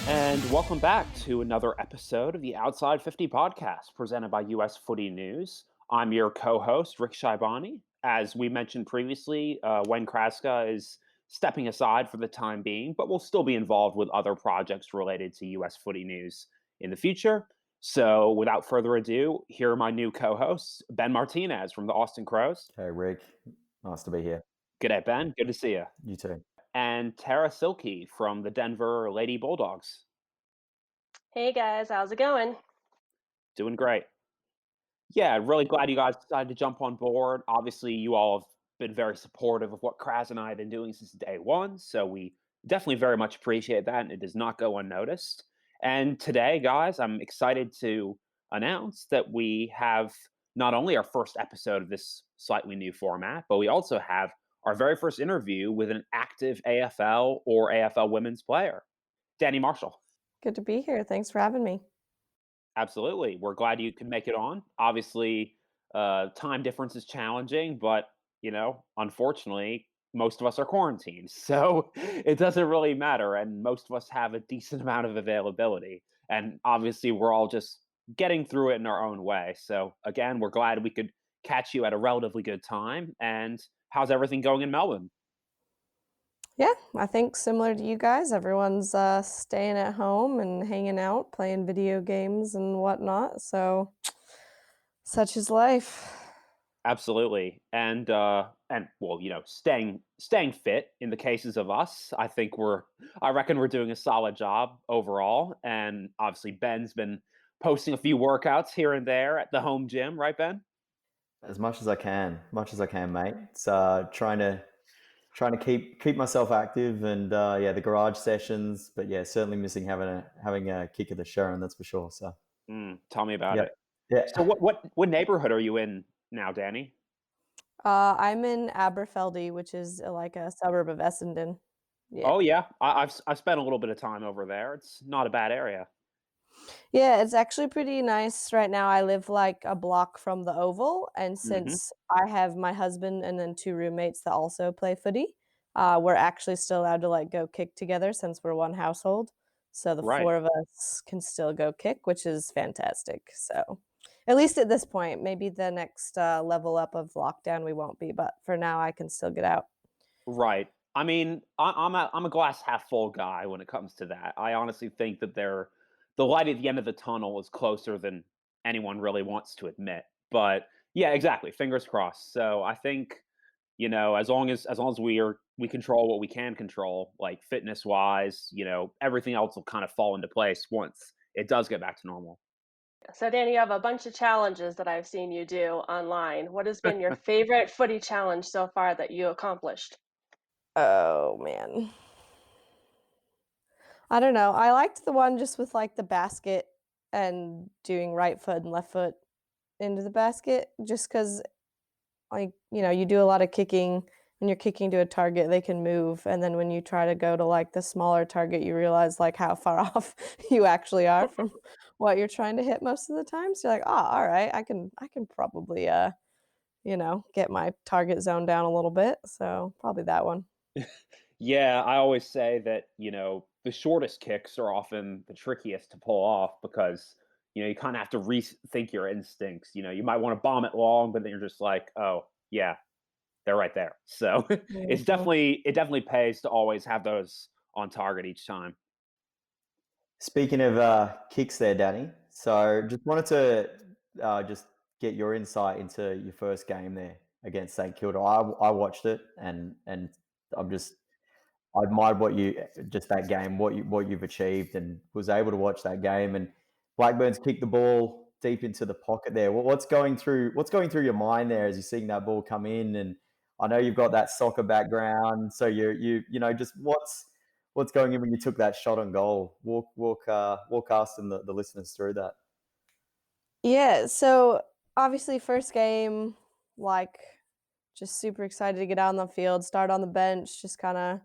And welcome back to another episode of the Outside 50 podcast presented by US Footy News. I'm your co-host, Rick Shaibani. As we mentioned previously, Wen Kraska is stepping aside for the time being, but will still be involved with other projects related to US Footy News in the future. So without further ado, here are my new co-hosts, Ben Martinez from the Austin Crows. Hey, Rick. Nice to be here. G'day, Ben. Good to see you. You too. And Tara Silke from the Denver Lady Bulldogs. Hey guys, how's it going? Doing great. Yeah, really glad you guys decided to jump on board. Obviously, you all have been very supportive of what Kraz and I have been doing since day one, so we definitely very much appreciate that, and it does not go unnoticed. And today, guys, I'm excited to announce that we have not only our first episode of this slightly new format, but we also have our very first interview with an active AFL or AFL women's player, Dani Marshall. Good to be here. Thanks for having me. Absolutely. We're glad you could make it on. Obviously, time difference is challenging, but, unfortunately, most of us are quarantined. So it doesn't really matter. And most of us have a decent amount of availability. And obviously, we're all just getting through it in our own way. So again, we're glad we could catch you at a relatively good time. And how's everything going in Melbourne? Yeah, I think similar to you guys, everyone's staying at home and hanging out, playing video games and whatnot. So such is life. Absolutely. And well, staying fit in the cases of us, I reckon we're doing a solid job overall. And obviously Ben's been posting a few workouts here and there at the home gym, right, Ben? As much as I can, mate. It's trying to keep myself active, and the garage sessions. But yeah, certainly missing having a kick of the Sharon, that's for sure. So Tell me about it. yeah. So what neighborhood are you in now, Dani? I'm in Aberfeldy, which is like a suburb of Essendon. Yeah. Oh yeah, I've spent a little bit of time over there. It's not a bad area. Yeah, it's actually pretty nice right now. I live like a block from the Oval, and Mm-hmm. since I have my husband and then two roommates that also play footy, we're actually still allowed to like go kick together since we're one household. So the Right. four of us can still go kick, which is fantastic. So at least at this point, maybe the next level up of lockdown we won't be, but for now I can still get out. Right. I mean, I'm a glass half full guy when it comes to that. I honestly think that the light at the end of the tunnel is closer than anyone really wants to admit. But yeah, exactly. Fingers crossed. So I think, as long as we control what we can control, like fitness wise, everything else will kind of fall into place once it does get back to normal. So Danny, you have a bunch of challenges that I've seen you do online. What has been your favorite footy challenge so far that you accomplished? Oh man. I don't know. I liked the one just with like the basket and doing right foot and left foot into the basket just because like, you do a lot of kicking. When you're kicking to a target, they can move, and then when you try to go to, like, the smaller target, you realize, like, how far off you actually are from what you're trying to hit most of the time, so you're like, "Oh, alright, I can probably, get my target zone down a little bit," so probably that one. Yeah, I always say that, the shortest kicks are often the trickiest to pull off because, you kind of have to rethink your instincts. You might want to bomb it long, but then you're just like, oh, yeah, they're right there. So Mhm. it definitely pays to always have those on target each time. Speaking of kicks, there, Danny. So just wanted to just get your insight into your first game there against St Kilda. I watched it, and I admired that game, what you've achieved, and was able to watch that game. And Blackburn's kicked the ball deep into the pocket there. What's going through your mind there as you're seeing that ball come in? And I know you've got that soccer background, so just what's going in when you took that shot on goal? Walk us and the listeners through that. Yeah, so, obviously, first game, like, just super excited to get out on the field, start on the bench, just kinda,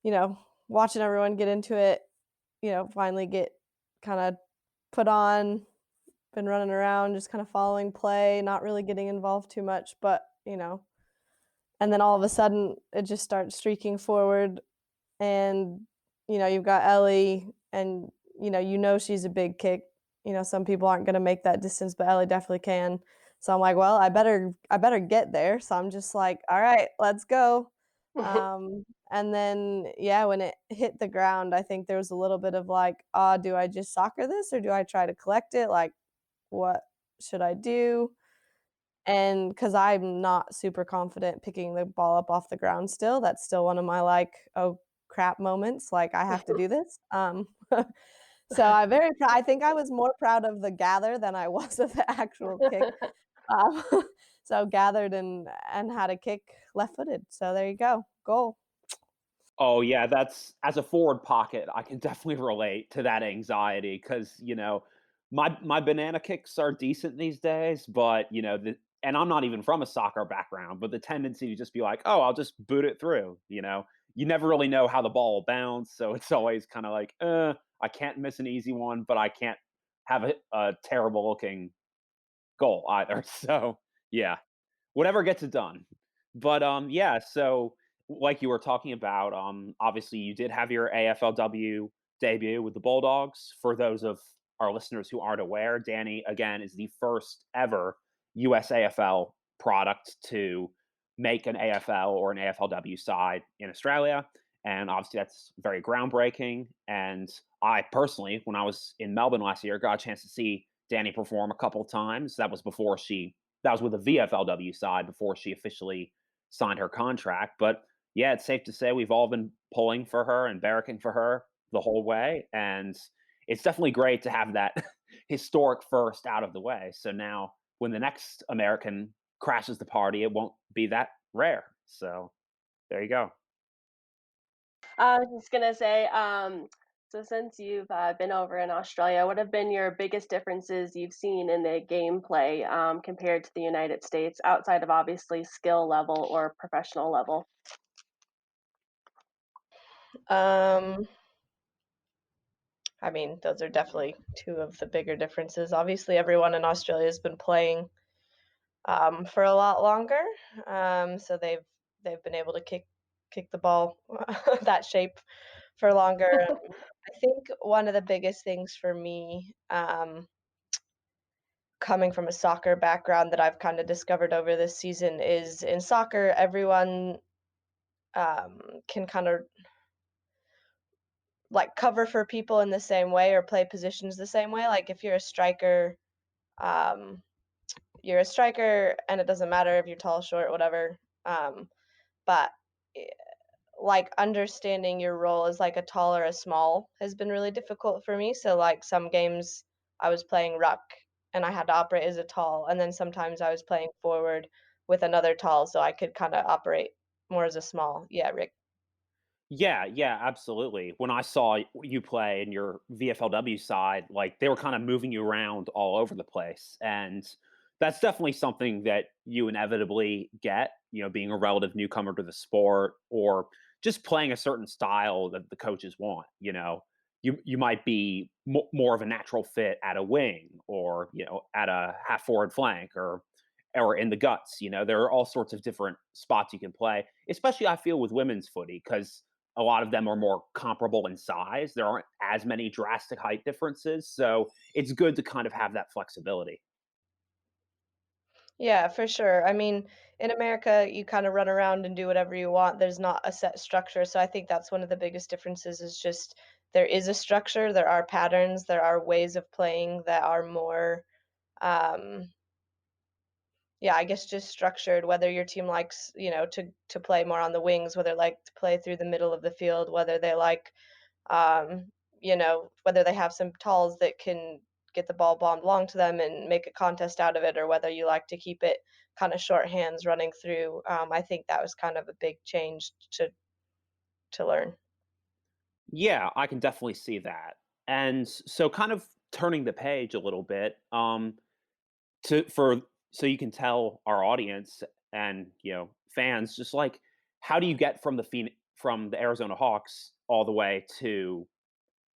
you know, watching everyone get into it, finally get kinda put on, been running around, just kinda following play, not really getting involved too much, but, and then all of a sudden, it just starts streaking forward, and, you've got Ellie and she's a big kick. Some people aren't going to make that distance, but Ellie definitely can. So I'm like, well, I better get there. So I'm just like, all right, let's go. And then when it hit the ground, I think there was a little bit of like, do I just soccer this or do I try to collect it? Like, what should I do? And because I'm not super confident picking the ball up off the ground still, that's still one of my like, oh crap moments. Like I have to do this. So I think I was more proud of the gather than I was of the actual kick. Um, so gathered and had a kick left-footed. So there you go, goal. Oh yeah, that's as a forward pocket, I can definitely relate to that anxiety because my banana kicks are decent these days, but and I'm not even from a soccer background, but the tendency to just be like, oh, I'll just boot it through. You never really know how the ball will bounce, so it's always kind of like, I can't miss an easy one, but I can't have a terrible looking goal either. So yeah, whatever gets it done. But yeah, so like you were talking about, obviously you did have your AFLW debut with the Bulldogs. For those of our listeners who aren't aware, Dani again is the first ever USAFL product to make an AFL or an AFLW side in Australia. And obviously that's very groundbreaking. And I personally, when I was in Melbourne last year, got a chance to see Dani perform a couple times. That was with the VFLW side before she officially signed her contract. But yeah, it's safe to say we've all been pulling for her and barracking for her the whole way. And it's definitely great to have that historic first out of the way. So now when the next American crashes the party, it won't be that rare. So there you go. I was just gonna say, so since you've been over in Australia, what have been your biggest differences you've seen in the gameplay compared to the United States, outside of obviously skill level or professional level? I mean, those are definitely two of the bigger differences. Obviously, everyone in Australia has been playing for a lot longer, so they've been able to kick the ball that shape for longer. I think one of the biggest things for me, coming from a soccer background, that I've kind of discovered over this season is in soccer, everyone can kind of like cover for people in the same way or play positions the same way. Like if um, you're a striker, and it doesn't matter if you're tall, short, whatever. But like understanding your role as like a tall or a small has been really difficult for me. So like some games I was playing ruck and I had to operate as a tall, and then sometimes I was playing forward with another tall, so I could kind of operate more as a small. Yeah, Rick. Yeah, yeah, absolutely. When I saw you play in your VFLW side, like they were kind of moving you around all over the place. And that's definitely something that you inevitably get, being a relative newcomer to the sport or just playing a certain style that the coaches want. You might be more of a natural fit at a wing or, at a half forward flank or in the guts. There are all sorts of different spots you can play, especially I feel with women's footy because a lot of them are more comparable in size. There aren't as many drastic height differences. So it's good to kind of have that flexibility. Yeah, for sure. I mean, in America, you kind of run around and do whatever you want. There's not a set structure. So I think that's one of the biggest differences is just there is a structure, there are patterns, there are ways of playing that are more, um, yeah, I guess just structured, whether your team likes, to play more on the wings, whether they like to play through the middle of the field, whether they like whether they have some talls that can get the ball bombed long to them and make a contest out of it, or whether you like to keep it kind of short hands running through. I think that was kind of a big change to learn. Yeah, I can definitely see that. And so kind of turning the page a little bit, to for so you can tell our audience and fans just like how do you get from the Arizona Hawks all the way to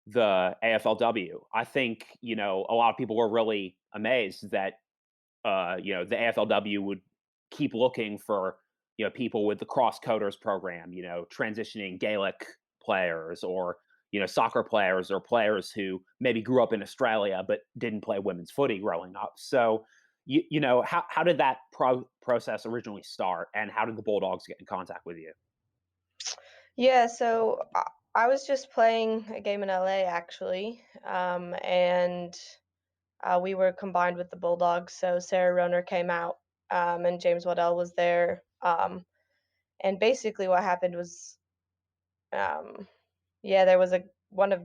the AFLW. I think, a lot of people were really amazed that, the AFLW would keep looking for, people with the cross coders program, transitioning Gaelic players or, soccer players or players who maybe grew up in Australia but didn't play women's footy growing up. So, how did that process originally start, and how did the Bulldogs get in contact with you? Yeah, so I was just playing a game in LA actually, and we were combined with the Bulldogs. So Sarah Roner came out, and James Waddell was there. And basically, what happened was, um, yeah, there was one of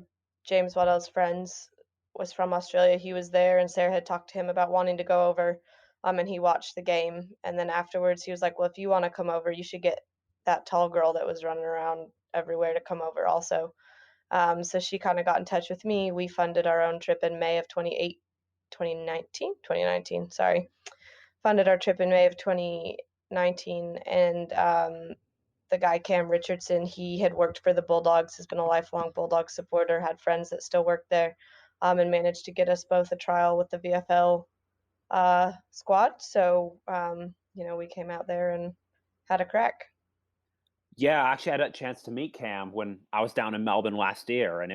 James Waddell's friends was from Australia. He was there, and Sarah had talked to him about wanting to go over, and he watched the game. And then afterwards, he was like, "Well, if you want to come over, you should get that tall girl that was running around everywhere to come over also." So she kind of got in touch with me. We funded our own trip in May of 2019, sorry. Funded our trip in May of 2019, and the guy Cam Richardson, he had worked for the Bulldogs, has been a lifelong Bulldog supporter, had friends that still work there, and managed to get us both a trial with the VFL squad. So, we came out there and had a crack. Yeah, I actually had a chance to meet Cam when I was down in Melbourne last year, and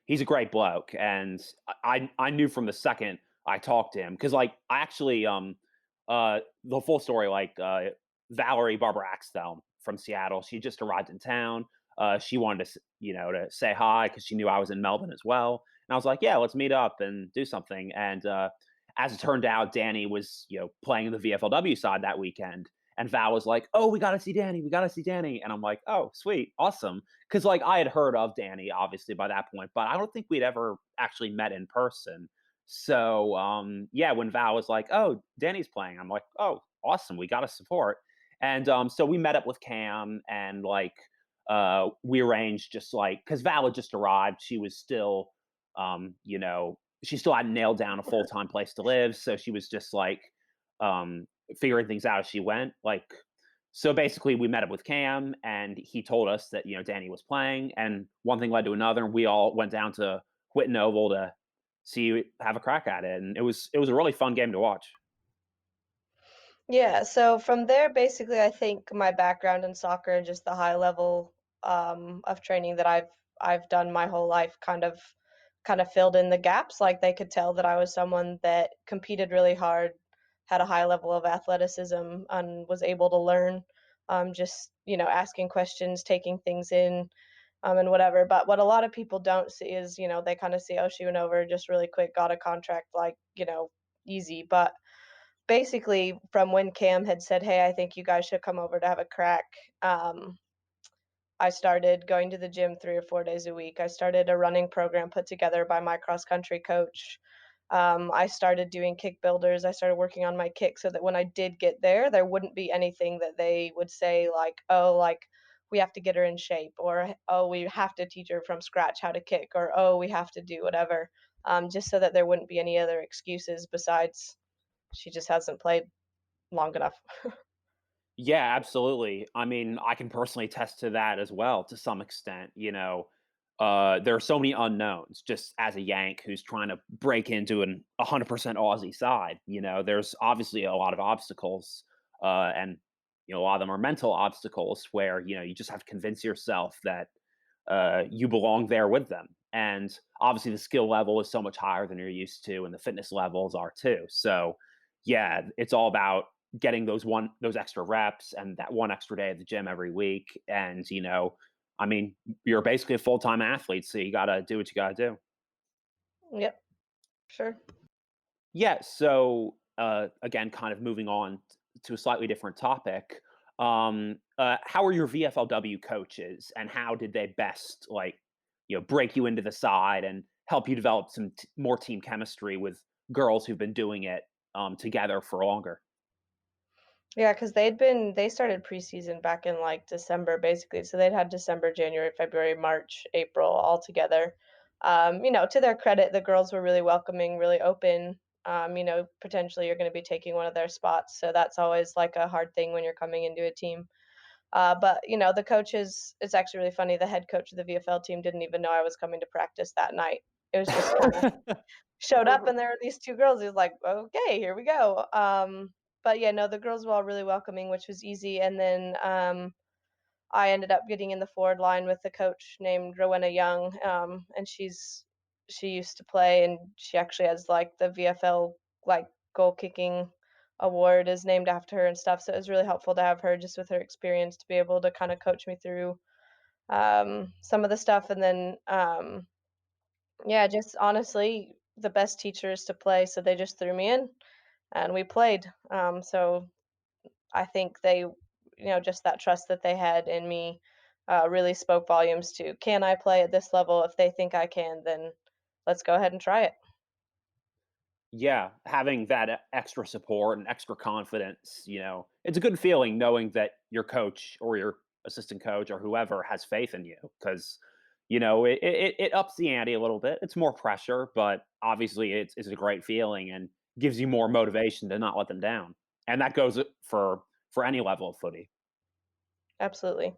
he's a great bloke, and I knew from the second I talked to him because I actually the full story Valerie Barbara Axtell from Seattle, she just arrived in town. She wanted to to say hi because she knew I was in Melbourne as well, and I was like, yeah, let's meet up and do something. And as it turned out, Dani was playing in the VFLW side that weekend. And Val was like, "Oh, we got to see Dani. We got to see Dani." And I'm like, "Oh, sweet. Awesome." Because I had heard of Dani, obviously, by that point, but I don't think we'd ever actually met in person. So, yeah, when Val was like, "Oh, Dani's playing," I'm like, "Oh, awesome. We got to support." And so we met up with Cam and we arranged just because Val had just arrived. She was still, she still hadn't nailed down a full-time place to live. So she was just figuring things out as she went. So basically, we met up with Cam, and he told us that Dani was playing, and one thing led to another, and we all went down to Whitten Oval to have a crack at it, and it was a really fun game to watch. Yeah, so from there, basically, I think my background in soccer and just the high level of training that I've done my whole life kind of filled in the gaps. Like they could tell that I was someone that competed really hard, had a high level of athleticism, and was able to learn, just asking questions, taking things in, and whatever. But what a lot of people don't see is they kind of see, oh, she went over just really quick, got a contract, easy. But basically from when Cam had said, "Hey, I think you guys should come over to have a crack," I started going to the gym 3 or 4 days a week. I started a running program put together by my cross country coach. I started doing kick builders. I started working on my kick so that when I did get there, there wouldn't be anything that they would say "Oh, we have to get her in shape," or "Oh, we have to teach her from scratch how to kick," or "Oh, we have to do whatever," just so that there wouldn't be any other excuses besides she just hasn't played long enough. Yeah, absolutely. I mean, I can personally attest to that as well to some extent. There are so many unknowns just as a Yank who's trying to break into an 100% Aussie side. There's obviously a lot of obstacles, and a lot of them are mental obstacles where you just have to convince yourself that you belong there with them. And obviously, the skill level is so much higher than you're used to, and the fitness levels are too. So, yeah, it's all about getting those extra reps and that one extra day at the gym every week. And I mean, you're basically a full-time athlete, so you got to do what you got to do. Yep, sure. Yeah. So again, kind of moving on to a slightly different topic. How are your VFLW coaches, and how did they best break you into the side and help you develop some more team chemistry with girls who've been doing it together for longer? Yeah, because they started preseason back in December basically. So they'd had December, January, February, March, April all together. To their credit, the girls were really welcoming, really open. Potentially you're going to be taking one of their spots. So that's always like a hard thing when you're coming into a team. But the coaches, it's actually really funny. The head coach of the VFL team didn't even know I was coming to practice that night. It was just kind of showed up and there were these two girls. He was like, "Okay, here we go." But yeah, no, the girls were all really welcoming, which was easy. And then I ended up getting in the forward line with a coach named Rowena Young, and she used to play, and she actually has like the VFL like goal kicking award is named after her and stuff. So it was really helpful to have her just with her experience to be able to kind of coach me through some of the stuff. And then yeah, just honestly the best teachers to play, so they just threw me in and we played. So I think they, just that trust that they had in me really spoke volumes to, can I play at this level? If they think I can, then let's go ahead and try it. Yeah, having that extra support and extra confidence, it's a good feeling knowing that your coach or your assistant coach or whoever has faith in you because, it ups the ante a little bit. It's more pressure, but obviously it's a great feeling and gives you more motivation to not let them down. And that goes for any level of footy. Absolutely.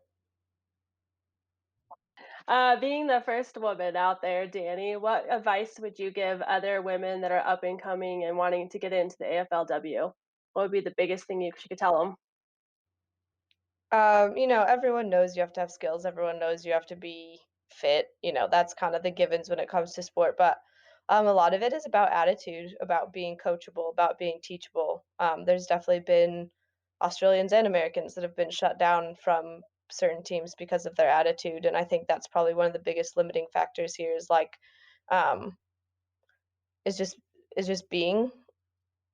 Being the first woman out there, Dani, what advice would you give other women that are up and coming and wanting to get into the AFLW? What would be the biggest thing you could tell them? Everyone knows you have to have skills. Everyone knows you have to be fit. That's kind of the givens when it comes to sport. But a lot of it is about attitude, about being coachable, about being teachable. There's definitely been Australians and Americans that have been shut down from certain teams because of their attitude, and I think that's probably one of the biggest limiting factors here. Is like, um, is just is just being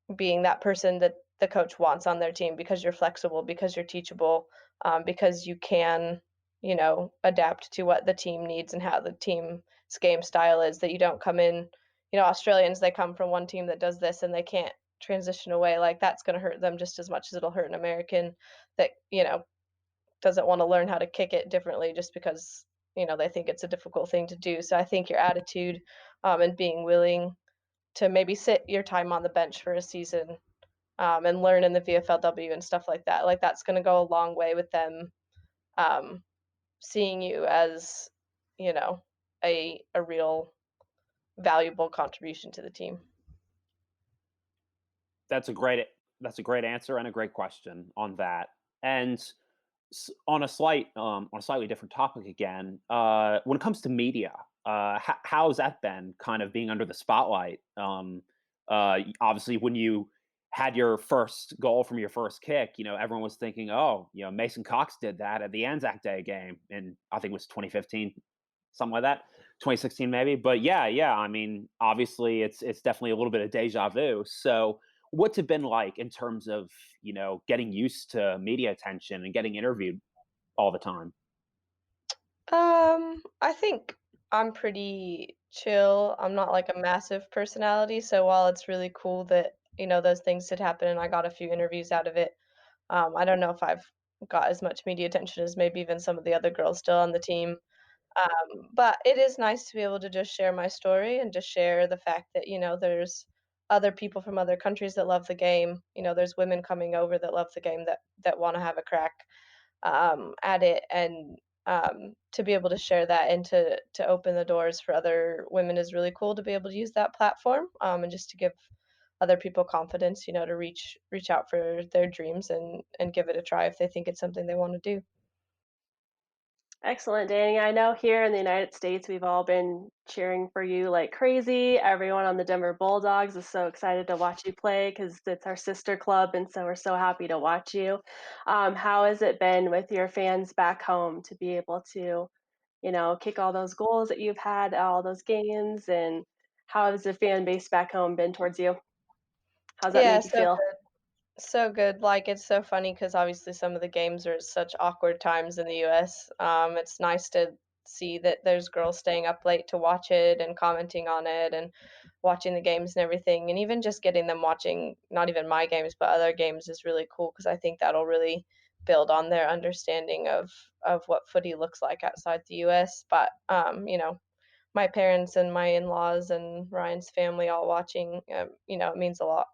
that person that the coach wants on their team because you're flexible, because you're teachable, because you can, adapt to what the team needs and how the team's game style is. That you don't come in, Australians, they come from one team that does this and they can't transition away. Like that's going to hurt them just as much as it'll hurt an American that, doesn't want to learn how to kick it differently just because, they think it's a difficult thing to do. So I think your attitude and being willing to maybe sit your time on the bench for a season and learn in the VFLW and stuff like that. Like that's going to go a long way with them um, seeing you as, you know, a real valuable contribution to the team. That's a great answer and a great question on that. And on a slightly different topic again, when it comes to media, how's that been? Kind of being under the spotlight. Obviously, when you had your first goal from your first kick, everyone was thinking, "Oh, Mason Cox did that at the Anzac Day game," and I think it was 2015, something like that, 2016 maybe. But yeah. I mean, obviously, it's definitely a little bit of deja vu. So what's it been like in terms of getting used to media attention and getting interviewed all the time? I think I'm pretty chill. I'm not like a massive personality, so while it's really cool that, those things did happen and I got a few interviews out of it, I don't know if I've got as much media attention as maybe even some of the other girls still on the team. But it is nice to be able to just share my story and just share the fact that, there's other people from other countries that love the game. There's women coming over that love the game that want to have a crack at it, and to be able to share that and to open the doors for other women is really cool to be able to use that platform and just to give other people confidence, to reach out for their dreams and give it a try if they think it's something they want to do. Excellent, Danny. I know here in the United States, we've all been cheering for you like crazy. Everyone on the Denver Bulldogs is so excited to watch you play because it's our sister club, and so we're so happy to watch you. How has it been with your fans back home to be able to, kick all those goals that you've had, all those games, and how has the fan base back home been towards you? How's that Yeah, made you so feel? so good. Like, it's so funny because obviously some of the games are at such awkward times in the US. It's nice to see that there's girls staying up late to watch it and commenting on it and watching the games and everything. And even just getting them watching not even my games, but other games is really cool because I think that'll really build on their understanding of what footy looks like outside the US. But my parents and my in-laws and Ryan's family all watching, it means a lot.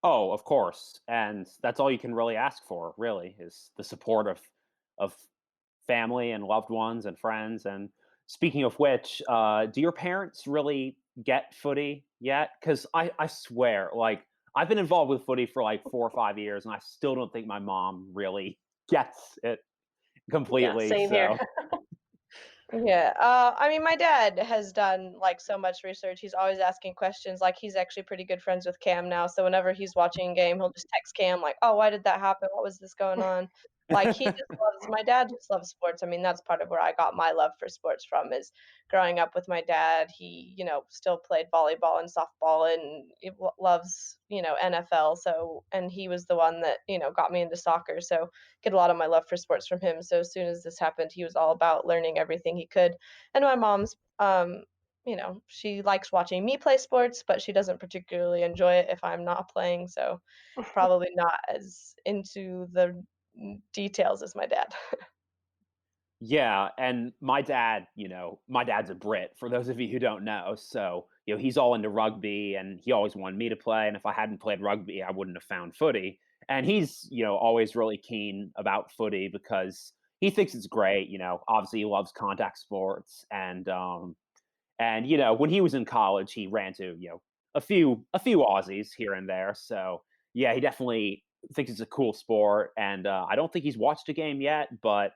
Oh, of course, and that's all you can really ask for, really, is the support of family and loved ones and friends. And speaking of which, do your parents really get footy yet? Because I swear, like I've been involved with footy for like 4 or 5 years, and I still don't think my mom really gets it. completely. same here. So Yeah. I mean, my dad has done like so much research. He's always asking questions. Like, he's actually pretty good friends with Cam now. So whenever he's watching a game, he'll just text Cam like, "Oh, why did that happen? What was this going on?" Like, he just loves. My dad just loves sports. I mean, that's part of where I got my love for sports from. Is growing up with my dad. He, still played volleyball and softball, and he loves, NFL. So, and he was the one that got me into soccer. So get a lot of my love for sports from him. So as soon as this happened, he was all about learning everything he could. And my mom's, she likes watching me play sports, but she doesn't particularly enjoy it if I'm not playing. So probably not as into the details as my dad. yeah, and my dad's a Brit, for those of you who don't know. So, he's all into rugby and he always wanted me to play. And if I hadn't played rugby, I wouldn't have found footy. And he's, always really keen about footy because he thinks it's great. Obviously he loves contact sports. And when he was in college, he ran to, a few Aussies here and there. So yeah, he definitely thinks it's a cool sport. And I don't think he's watched a game yet, but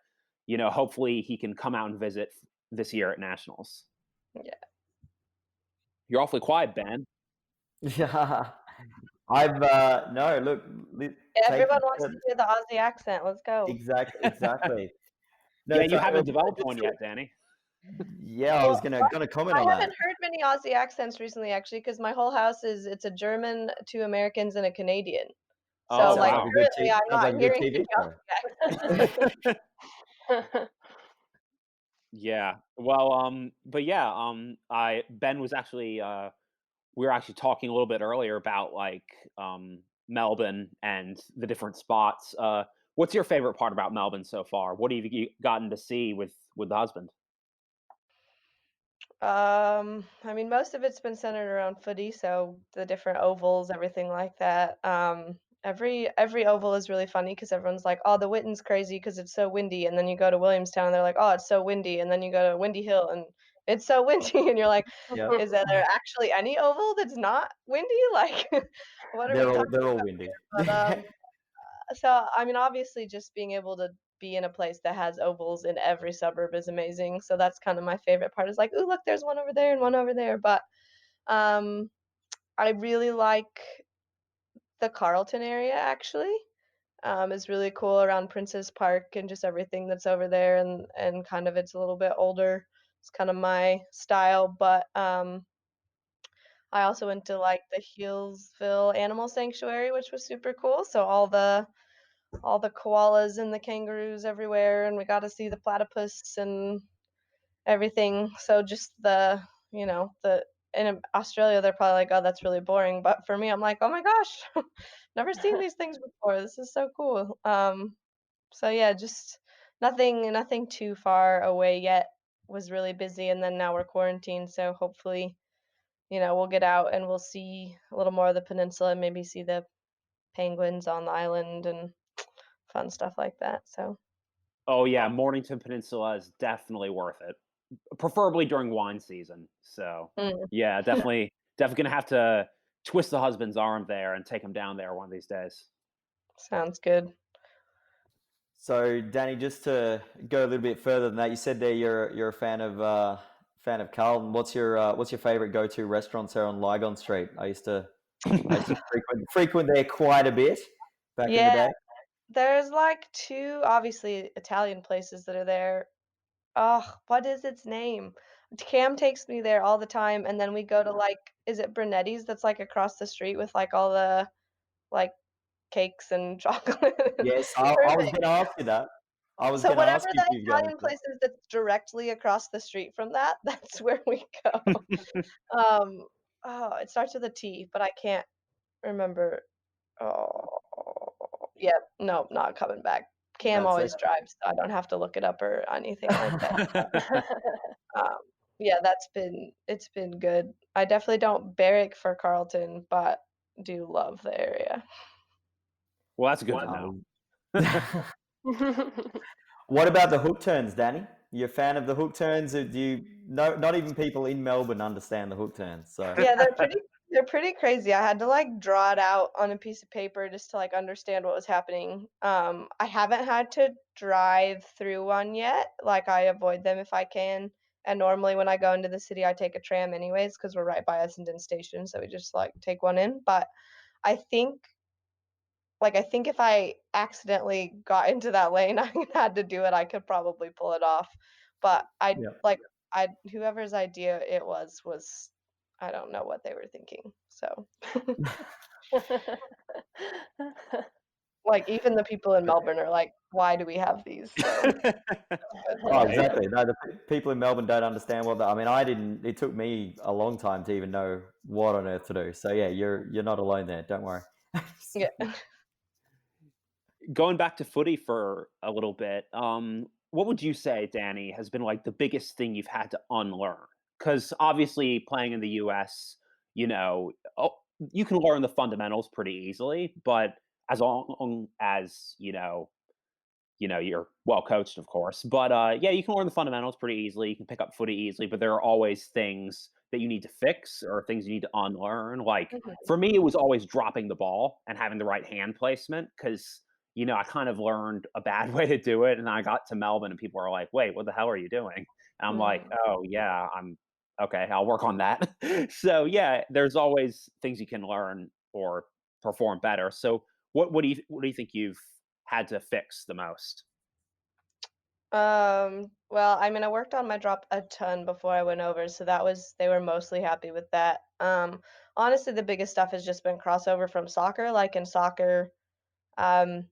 hopefully he can come out and visit this year at Nationals. Yeah. You're awfully quiet, Ben. Yeah. I've no look. Everyone wants to hear the Aussie accent. Let's go. Exactly. No, Yeah, you so, haven't developed one yet, Danny. Yeah, I was gonna comment I on that. haven't heard many Aussie accents recently, actually, because my whole house it's a German, 2 Americans, and a Canadian. So Oh, like wow. currently, I'm Sounds not like a good hearing TV any show. Aussie accents. Yeah. Well, but yeah, Ben was actually we were actually talking a little bit earlier about like Melbourne and the different spots. What's your favorite part about Melbourne so far? What have you gotten to see with the husband? I mean, most of it's been centered around footy, so the different ovals, everything like that. Every oval is really funny because everyone's like, "Oh, the Witten's crazy because it's so windy," and then you go to Williamstown, and they're like, "Oh, it's so windy," and then you go to Windy Hill, and it's so windy, and you're like, Yeah, "Is there actually any oval that's not windy? Like, what are we talking they're all about windy. here?" But so I mean, obviously, just being able to be in a place that has ovals in every suburb is amazing. So that's kind of my favorite part. Is like, "Ooh, look, there's one over there and one over there." But um, I really like the Carlton area actually. Is really cool around Princess Park and just everything that's over there, and kind of it's a little bit older. It's kind of my style, but I also went to like the Healesville Animal Sanctuary, which was super cool. So all the koalas and the kangaroos everywhere, and we got to see the platypus and everything. So just the in Australia, they're probably like, "Oh, that's really boring," but for me, I'm like, "Oh my gosh, never seen these things before. This is so cool." So yeah, just nothing too far away yet. Was really busy, and then now we're quarantined, so hopefully, we'll get out and we'll see a little more of the peninsula and maybe see the penguins on the island and fun stuff like that. So Oh yeah, Mornington Peninsula is definitely worth it, preferably during wine season. So mm, yeah, definitely gonna have to twist the husband's arm there and take him down there one of these days. sounds good. So, Danny, just to go a little bit further than that, you said there you're a fan of Carlton. What's your favorite go-to restaurants there on Lygon Street? I used to frequent there quite a bit back in the Yeah, day. there's like two obviously Italian places that are there. Oh, what is its name? Cam takes me there all the time, and then we go to like, is it Brunetti's that's like across the street with like all the like cakes and chocolate and Yes, I was everything. going to ask you that. I was So going to whatever ask you if the you've gone Italian into that. place is that's directly across the street from that, that's where we go. Um, oh, it starts with a T, but I can't remember. Oh, yeah, no, not coming back. Cam That's always okay. drives, so I don't have to look it up or anything like that. Um, yeah, it's been good. I definitely don't barrack for Carlton, but do love the area. Well, that's good to know. What about the hook turns, Danny? You a fan of the hook turns? Or do you? No, not even people in Melbourne understand the hook turns. So Yeah, they're pretty They're pretty crazy. I had to like draw it out on a piece of paper just to like understand what was happening. I haven't had to drive through one yet. Like I avoid them if I can. And normally when I go into the city, I take a tram anyways because we're right by Essendon Station, so we just like take one in. But I think I think if I accidentally got into that lane, I had to do it, I could probably pull it off. But Yeah. I whoever's idea it was I don't know what they were thinking. So like even the people in Melbourne are like, why do we have these? So Oh, Right. exactly. No, the people in Melbourne don't understand what I mean, I didn't. It took me a long time to even know what on earth to do. So yeah, you're not alone there. Don't worry. yeah. Going back to footy for a little bit, what would you say, Dani, has been like the biggest thing you've had to unlearn? Because obviously, playing in the US, oh, you can learn the fundamentals pretty easily, but as long as you're well coached, of course. But yeah, you can learn the fundamentals pretty easily. You can pick up footy easily, but there are always things that you need to fix or things you need to unlearn. Like Mhm. for me, it was always dropping the ball and having the right hand placement because I kind of learned a bad way to do it, and I got to Melbourne, and people are like, "Wait, what the hell are you doing?" And I'm like, Mm. "Oh yeah, I'm okay. I'll work on that." So yeah, there's always things you can learn or perform better. So what do you think you've had to fix the most? Well, I mean, I worked on my drop a ton before I went over, so they were mostly happy with that. Honestly, the biggest stuff has just been crossover from soccer. Like in soccer, um,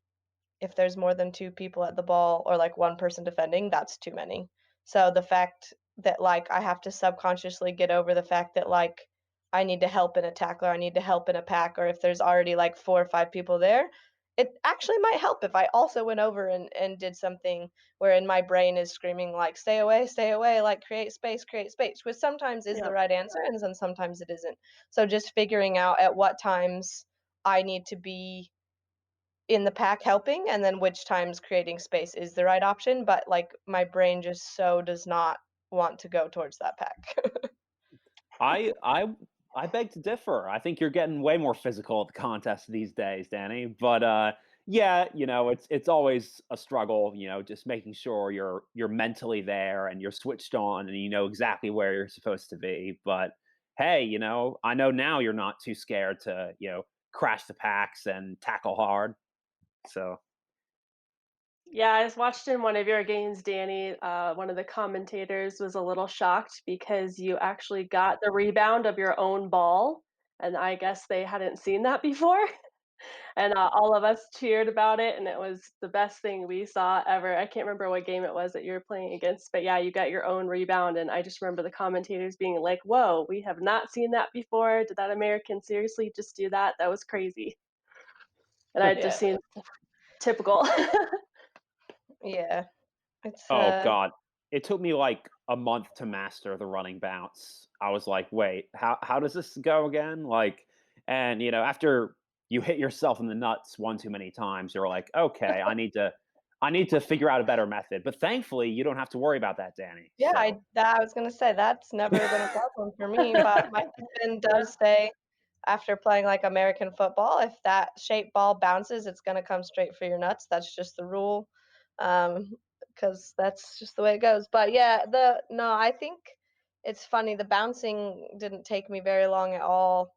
if there's more than two people at the ball or like one person defending, that's too many. So the fact that like I have to subconsciously get over the fact that like I need to help in a tackle or I need to help in a pack, or if there's already like four or five people there, it actually might help if I also went over and did something wherein my brain is screaming like stay away, like create space, which sometimes is the Yeah. right answer and then sometimes it isn't. So just figuring out at what times I need to be in the pack helping and then which times creating space is the right option, but like my brain just so does not want to go towards that pack. I I I beg to differ. I think you're getting way more physical at the contest these days, Danny. But yeah, it's always a struggle. Just making sure you're mentally there and you're switched on and you know exactly where you're supposed to be. But hey, I know now you're not too scared to crash the packs and tackle hard. So Yeah, I was watched in one of your games, Danny. One of the commentators was a little shocked because you actually got the rebound of your own ball, and I guess they hadn't seen that before. And all of us cheered about it, and it was the best thing we saw ever. I can't remember what game it was that you were playing against, but yeah, you got your own rebound, and I just remember the commentators being like, "Whoa, we have not seen that before. Did that American seriously just do that? That was crazy." And I Yeah, just seen typical. yeah. It's oh god, it took me like a month to master the running bounce. I was like, "Wait, how does this go again?" Like, and after you hit yourself in the nuts one too many times, you're like, "Okay, I need to figure out a better method." But thankfully, you don't have to worry about that, Danny. yeah, So, I was gonna say that's never been a problem for me, but my husband does say after playing like American football, if that shape ball bounces, it's gonna come straight for your nuts. That's just the rule. Because that's just the way it goes. But yeah, the no, I think it's funny. The bouncing didn't take me very long at all.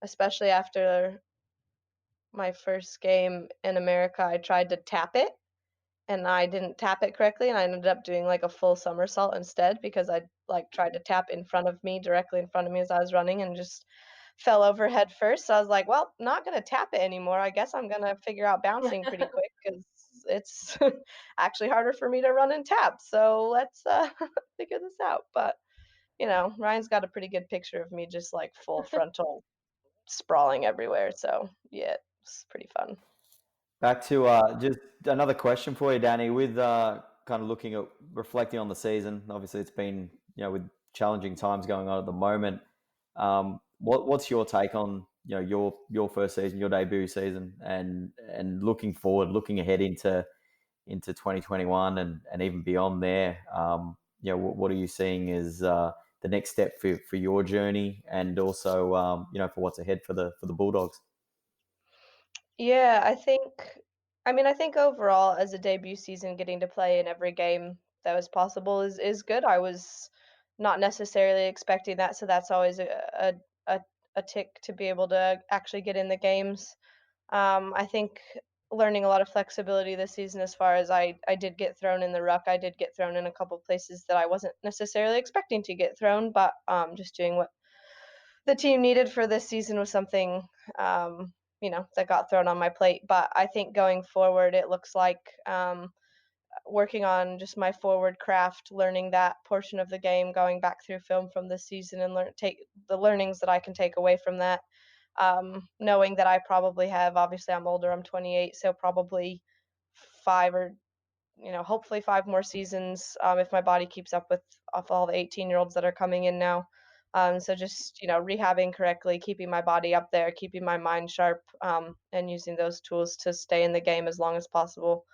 Especially after my first game in America, I tried to tap it and I didn't tap it correctly, and I ended up doing like a full somersault instead because I like tried to tap in front of me, directly in front of me as I was running, and just fell over head first. So I was like, well, not gonna tap it anymore. I guess I'm gonna figure out bouncing pretty quick because it's actually harder for me to run and tap. So let's figure this out. But Ryan's got a pretty good picture of me just like full frontal sprawling everywhere. So yeah, it's pretty fun. Back to just another question for you, Danny. With kind of looking at reflecting on the season, obviously it's been with challenging times going on at the moment. What's your take on your first season, your debut season, and looking forward, looking ahead into 2021 and even beyond there? What are you seeing as the next step for your journey, and also for what's ahead for the Bulldogs. Yeah, I think overall as a debut season, getting to play in every game that was possible is good. I was not necessarily expecting that, so that's always a, a tick to be able to actually get in the games. I think learning a lot of flexibility this season as far as I did get thrown in the ruck. I did get thrown in a couple places that I wasn't necessarily expecting to get thrown, but just doing what the team needed for this season was something that got thrown on my plate. But I think going forward, it looks like working on just my forward craft, learning that portion of the game, going back through film from this season and take the learnings that I can take away from that. Knowing that I probably have, obviously I'm older, I'm 28, so probably 5 or hopefully 5 more seasons, if my body keeps up with off all the 18-year-olds that are coming in now. So just, rehabbing correctly, keeping my body up there, keeping my mind sharp, and using those tools to stay in the game as long as possible,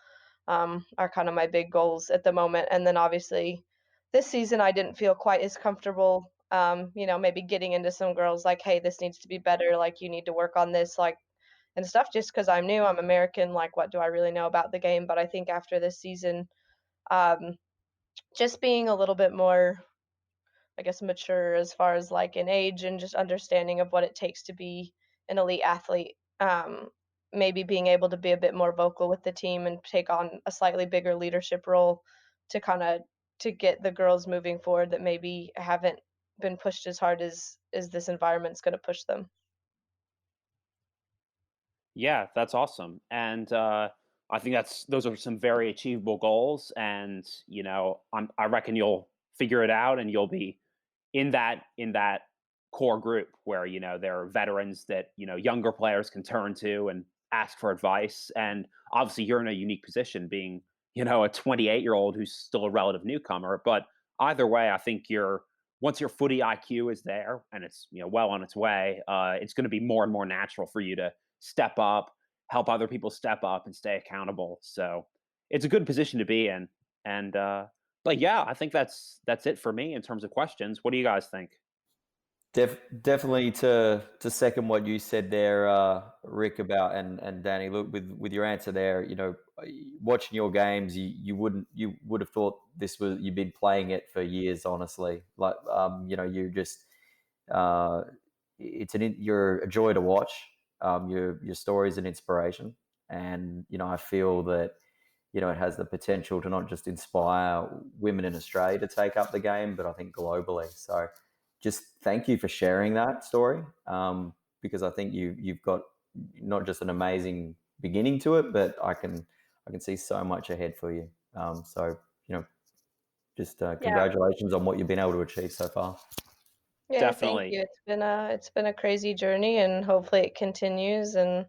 are kind of my big goals at the moment. And then obviously this season I didn't feel quite as comfortable, maybe getting into some girls like, hey, this needs to be better, like you need to work on this, like, and stuff, just because I'm new, I'm American, like what do I really know about the game? But I think after this season, um, just being a little bit more, I guess, mature as far as like in age and just understanding of what it takes to be an elite athlete. Maybe being able to be a bit more vocal with the team and take on a slightly bigger leadership role to kind of to get the girls moving forward that maybe haven't been pushed as hard as this environment's going to push them. Yeah, that's awesome. And I think those are some very achievable goals. And I reckon you'll figure it out, and you'll be in that core group where there are veterans that younger players can turn to and ask for advice. And obviously, you're in a unique position, being a 28-year-old who's still a relative newcomer. But either way, I think once your footy IQ is there and it's well on its way, it's going to be more and more natural for you to step up, help other people step up, and stay accountable. So it's a good position to be in. And but yeah, I think that's it for me in terms of questions. What do you guys think? Definitely to second what you said there, Rick, about and Danny. Look, with your answer there, watching your games, you would have thought you've been playing it for years. Honestly, like you just you're a joy to watch. Your story is an inspiration, and I feel that it has the potential to not just inspire women in Australia to take up the game, but I think globally. So just thank you for sharing that story, because I think you've got not just an amazing beginning to it, but I can see so much ahead for you. So just congratulations on what you've been able to achieve so far. Yeah, thank Definitely. you. It's been a crazy journey, and hopefully it continues. And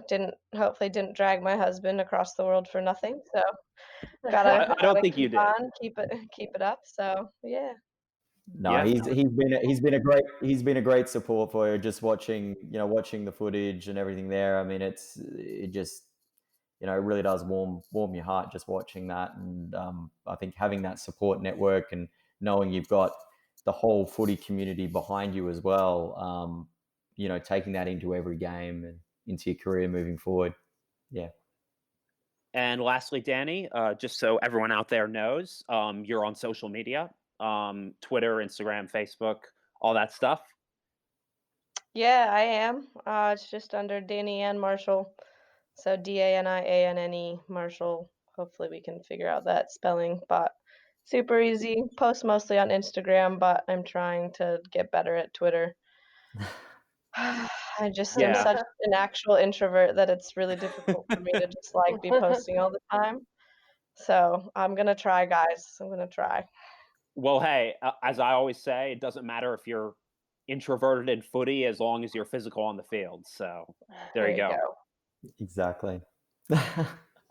didn't drag my husband across the world for nothing. So gotta I don't gotta think you keep did. on, keep it up. So yeah. No, Yeah. he's been a great support for you. Just watching the footage and everything there. I mean, it just it really does warm your heart just watching that. And I think having that support network and knowing you've got the whole footy community behind you as well, taking that into every game and into your career moving forward. Yeah. And lastly, Danny, just so everyone out there knows, you're on social media, Twitter, Instagram, Facebook, all that stuff. Yeah, I am. It's just under Dani Marshall. So DaniAnne Marshall. Hopefully we can figure out that spelling, but super easy. Post mostly on Instagram, but I'm trying to get better at Twitter. I just am Yeah. such an actual introvert that it's really difficult for me to just like be posting all the time. So I'm gonna try, guys. I'm gonna try. Well, hey, as I always say, it doesn't matter if you're introverted in footy as long as you're physical on the field. So there There you you go. go. Exactly.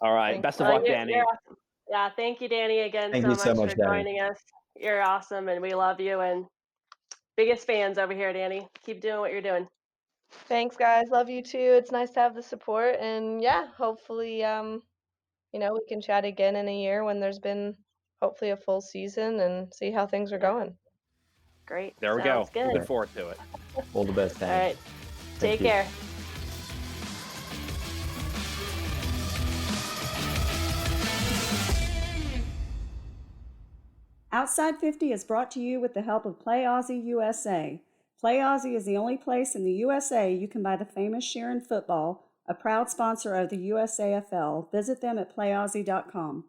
All right. Thanks. Best of luck, You're Danny. awesome. Yeah, thank you, Dani, again Thank you so so much much, for Danny. joining us. You're awesome, and we love you. And biggest fans over here, Dani. Keep doing what you're doing. Thanks, guys. Love you too. It's nice to have the support, and yeah, hopefully, we can chat again in a year when there's been hopefully a full season and see how things are going. Great. There we Sounds go. good. Looking forward to it. All the best, Dani. All right. Thank Take you. care. Outside 50 is brought to you with the help of Play Aussie USA. Play Aussie is the only place in the USA you can buy the famous Sharon football, a proud sponsor of the USAFL. Visit them at playaussie.com.